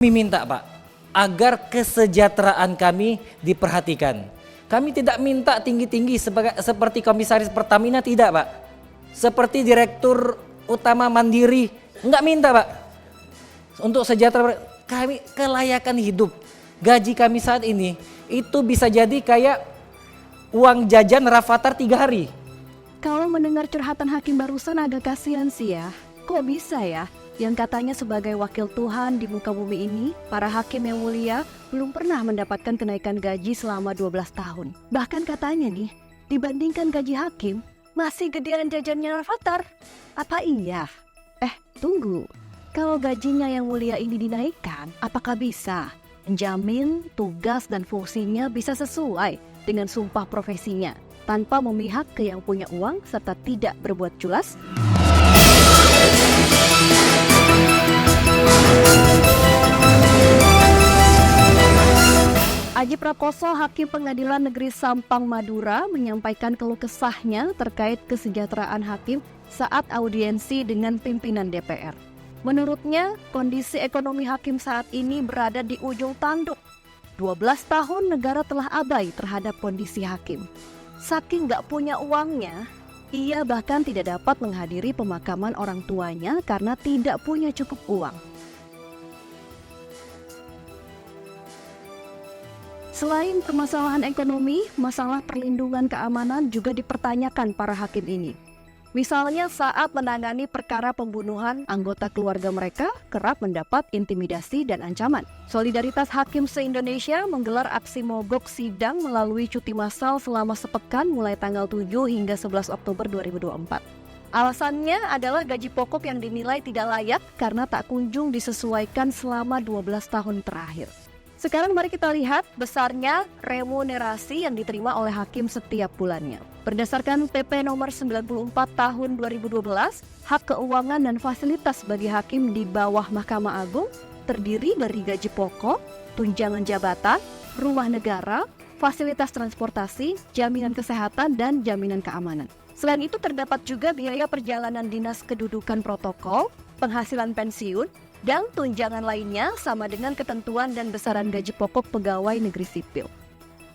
Kami minta Pak, agar kesejahteraan kami diperhatikan. Kami tidak minta tinggi-tinggi seperti komisaris Pertamina, tidak Pak. Seperti direktur utama Mandiri, enggak minta Pak. Untuk sejahtera kami, kelayakan hidup. Gaji kami saat ini itu bisa jadi kayak uang jajan Rafathar 3 hari. Kalau mendengar curhatan hakim barusan agak kasihan sih ya. Kok bisa ya? Yang katanya sebagai wakil Tuhan di muka bumi ini, para hakim yang mulia belum pernah mendapatkan kenaikan gaji selama 12 tahun. Bahkan katanya nih, dibandingkan gaji hakim, masih gedean jajannya Rafathar. Apa iya? Tunggu. Kalau gajinya yang mulia ini dinaikkan, apakah bisa menjamin tugas dan fungsinya bisa sesuai dengan sumpah profesinya, tanpa memihak ke yang punya uang serta tidak berbuat culas? Aji Prakoso, Hakim Pengadilan Negeri Sampang, Madura, menyampaikan keluh kesahnya terkait kesejahteraan hakim saat audiensi dengan pimpinan DPR. Menurutnya, kondisi ekonomi hakim saat ini berada di ujung tanduk. 12 tahun negara telah abai terhadap kondisi hakim. Saking gak punya uangnya, ia bahkan tidak dapat menghadiri pemakaman orang tuanya karena tidak punya cukup uang. Selain permasalahan ekonomi, masalah perlindungan keamanan juga dipertanyakan para hakim ini. Misalnya saat menangani perkara pembunuhan anggota keluarga mereka kerap mendapat intimidasi dan ancaman. Solidaritas Hakim se-Indonesia menggelar aksi mogok sidang melalui cuti massal selama sepekan mulai tanggal 7 hingga 11 Oktober 2024. Alasannya adalah gaji pokok yang dinilai tidak layak karena tak kunjung disesuaikan selama 12 tahun terakhir. Sekarang mari kita lihat besarnya remunerasi yang diterima oleh hakim setiap bulannya. Berdasarkan PP nomor 94 tahun 2012, hak keuangan dan fasilitas bagi hakim di bawah Mahkamah Agung terdiri dari gaji pokok, tunjangan jabatan, rumah negara, fasilitas transportasi, jaminan kesehatan, dan jaminan keamanan. Selain itu terdapat juga biaya perjalanan dinas kedudukan protokol, penghasilan pensiun, dan tunjangan lainnya sama dengan ketentuan dan besaran gaji pokok pegawai negeri sipil.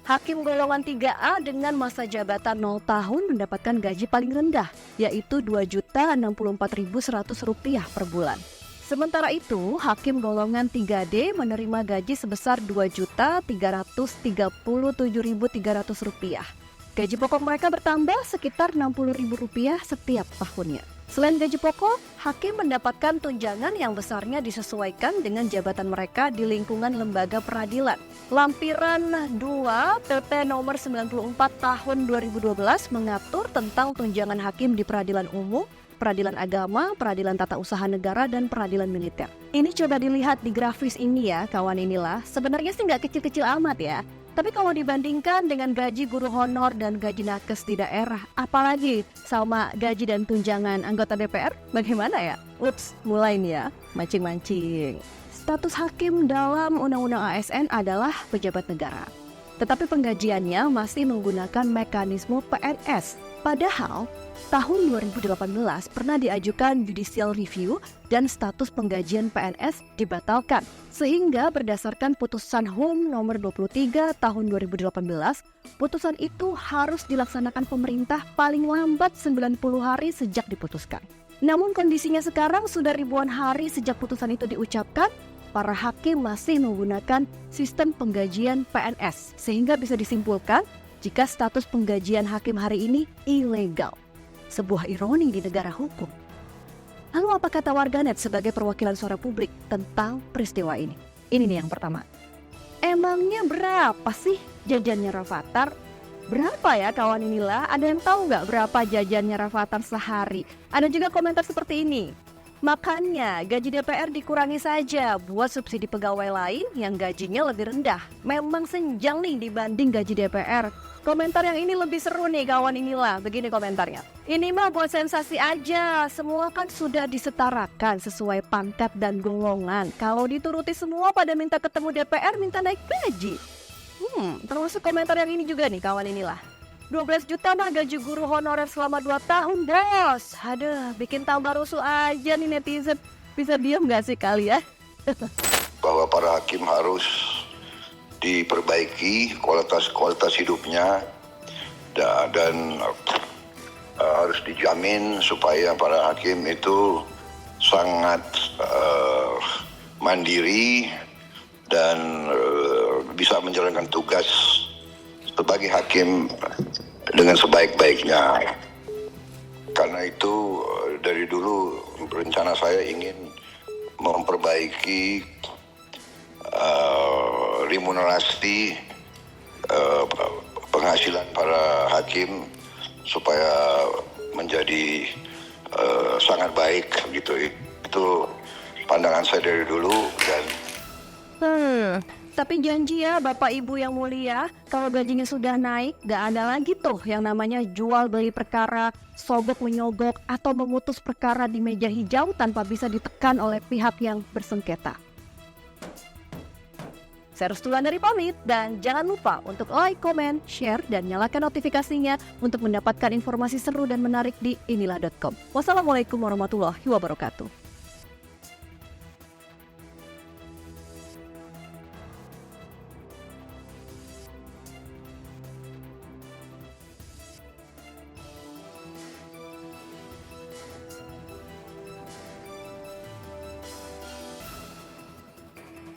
Hakim golongan 3A dengan masa jabatan 0 tahun mendapatkan gaji paling rendah, yaitu Rp2.064.100 per bulan. Sementara itu, hakim golongan 3D menerima gaji sebesar Rp2.337.300. Gaji pokok mereka bertambah sekitar Rp60.000 setiap tahunnya. Selain gaji pokok, hakim mendapatkan tunjangan yang besarnya disesuaikan dengan jabatan mereka di lingkungan lembaga peradilan. Lampiran 2 PP nomor 94 tahun 2012 mengatur tentang tunjangan hakim di peradilan umum, peradilan agama, peradilan tata usaha negara, dan peradilan militer. Ini coba dilihat di grafis ini ya, kawan inilah. Sebenarnya sih nggak kecil-kecil amat ya. Tapi kalau dibandingkan dengan gaji guru honor dan gaji nakes di daerah, apalagi sama gaji dan tunjangan anggota DPR, bagaimana ya? Ups, mulai nih ya, mancing-mancing. Status hakim dalam Undang-Undang ASN adalah pejabat negara. Tetapi penggajiannya masih menggunakan mekanisme PNS. Padahal, tahun 2018 pernah diajukan judicial review dan status penggajian PNS dibatalkan. Sehingga berdasarkan putusan HUM nomor 23 tahun 2018, putusan itu harus dilaksanakan pemerintah paling lambat 90 hari sejak diputuskan. Namun kondisinya sekarang sudah ribuan hari sejak putusan itu diucapkan, para hakim masih menggunakan sistem penggajian PNS, sehingga bisa disimpulkan jika status penggajian hakim hari ini ilegal. Sebuah ironi di negara hukum. Lalu apa kata warganet sebagai perwakilan suara publik tentang peristiwa ini? Ini nih yang pertama. Emangnya berapa sih jajannya Rafathar? Berapa ya kawan inilah? Ada yang tahu nggak berapa jajannya Rafathar sehari? Ada juga komentar seperti ini. Makanya gaji DPR dikurangi saja buat subsidi pegawai lain yang gajinya lebih rendah. Memang senjang nih dibanding gaji DPR. Komentar yang ini lebih seru nih kawan inilah. Begini komentarnya. Ini mah buat sensasi aja. Semua kan sudah disetarakan sesuai pangkat dan golongan. Kalau dituruti semua pada minta ketemu DPR, minta naik gaji. Termasuk komentar yang ini juga nih kawan inilah. 12 juta mah gaji guru honorer selama 2 tahun, bos. Aduh, bikin tambah rusuh aja nih netizen. Bisa diam gak sih kalian? bahwa para hakim harus diperbaiki kualitas hidupnya dan harus dijamin supaya para hakim itu sangat mandiri dan bisa menjalankan tugas sebagai hakim dengan sebaik-baiknya. Karena itu dari dulu rencana saya ingin memperbaiki remunerasi penghasilan para hakim supaya menjadi sangat baik gitu. Itu pandangan saya dari dulu. Dan tapi janji ya Bapak Ibu yang mulia, kalau gajinya sudah naik, gak ada lagi tuh yang namanya jual beli perkara, sogok menyogok, atau memutus perkara di meja hijau tanpa bisa ditekan oleh pihak yang bersengketa. Saya Restulandari pamit, dan jangan lupa untuk like, comment, share, dan nyalakan notifikasinya untuk mendapatkan informasi seru dan menarik di inilah.com. Wassalamualaikum warahmatullahi wabarakatuh.